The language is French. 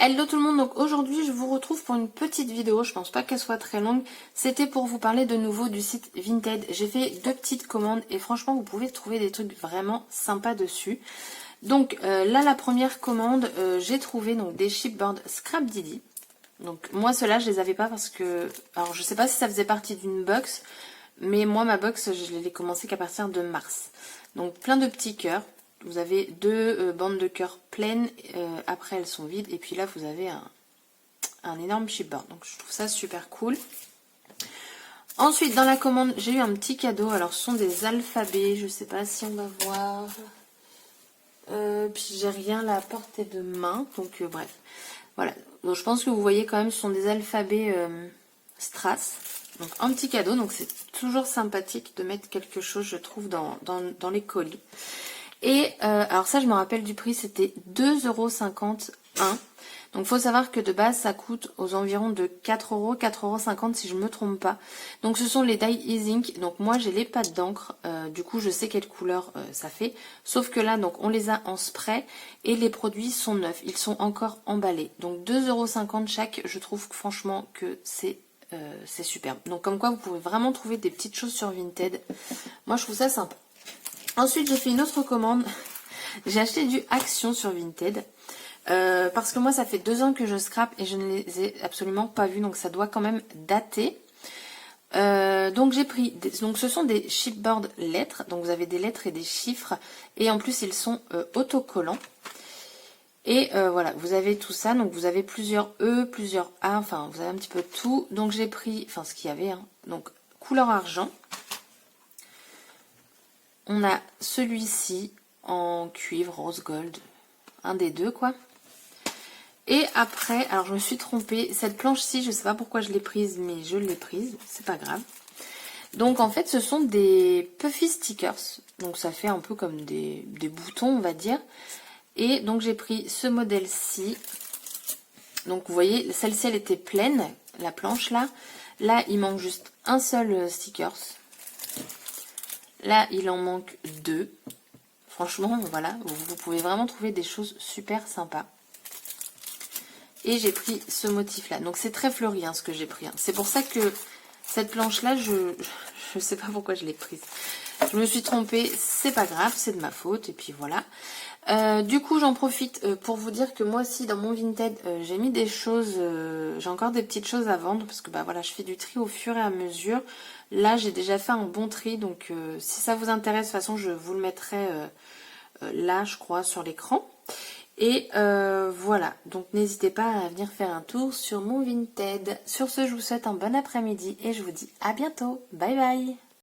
Hello tout le monde, donc aujourd'hui je vous retrouve pour une petite vidéo, je pense pas qu'elle soit très longue. C'était pour vous parler de nouveau du site Vinted. J'ai fait 2 petites commandes et franchement vous pouvez trouver des trucs vraiment sympas dessus. Donc là la première commande, j'ai trouvé donc des chipboards Scrap Didi. Donc moi ceux-là je les avais pas parce que, alors je sais pas si ça faisait partie d'une box, mais moi ma box je l'ai commencé qu'à partir de mars. Donc plein de petits cœurs. Vous avez 2 bandes de cœur pleines, après elles sont vides, et puis là vous avez un énorme chipboard, donc je trouve ça super cool. Ensuite dans la commande j'ai eu un petit cadeau, alors ce sont des alphabets, je sais pas si on va voir, puis j'ai rien là à portée de main, donc bref, voilà, donc je pense que vous voyez quand même ce sont des alphabets Strass, donc un petit cadeau, donc c'est toujours sympathique de mettre quelque chose je trouve dans les colis. Et alors ça je me rappelle du prix, c'était 2,51 €. Donc il faut savoir que de base ça coûte aux environs de 4 €, 4,50 € si je ne me trompe pas. Donc ce sont les Die E-Ink, donc moi j'ai les pâtes d'encre, du coup je sais quelle couleur ça fait. Sauf que là donc on les a en spray et les produits sont neufs, ils sont encore emballés. Donc 2,50 € chaque, je trouve franchement que c'est superbe. Donc comme quoi vous pouvez vraiment trouver des petites choses sur Vinted. Moi je trouve ça sympa. Ensuite, j'ai fait une autre commande. J'ai acheté du Action sur Vinted. Parce que moi, ça fait 2 ans que je scrape et je ne les ai absolument pas vus. Donc, ça doit quand même dater. Donc, j'ai pris... Donc, ce sont des chipboards lettres. Donc, vous avez des lettres et des chiffres. Et en plus, ils sont autocollants. Et voilà, vous avez tout ça. Donc, vous avez plusieurs E, plusieurs A. Enfin, vous avez un petit peu tout. Donc, j'ai pris... Enfin, ce qu'il y avait. Hein, donc, couleur argent. On a celui-ci en cuivre, rose gold, un des deux quoi. Et après, alors je me suis trompée, cette planche-ci, je ne sais pas pourquoi je l'ai prise, mais je l'ai prise, c'est pas grave. Donc en fait, ce sont des puffy stickers, donc ça fait un peu comme des boutons, on va dire. Et donc j'ai pris ce modèle-ci. Donc vous voyez, celle-ci, elle était pleine, la planche là. Là, il manque juste un seul stickers. Là, il en manque 2. Franchement, voilà, vous pouvez vraiment trouver des choses super sympas. Et j'ai pris ce motif-là. Donc, c'est très fleuri, hein, ce que j'ai pris. Hein. C'est pour ça que cette planche-là, je sais pas pourquoi je l'ai prise. Je me suis trompée, c'est pas grave, c'est de ma faute. Et puis, voilà. Du coup, j'en profite pour vous dire que moi aussi, dans mon Vinted, j'ai mis des choses... j'ai encore des petites choses à vendre. Parce que, bah voilà, je fais du tri au fur et à mesure. Là, j'ai déjà fait un bon tri, donc si ça vous intéresse, de toute façon, je vous le mettrai là, je crois, sur l'écran. Et voilà, donc n'hésitez pas à venir faire un tour sur mon Vinted. Sur ce, je vous souhaite un bon après-midi et je vous dis à bientôt. Bye bye!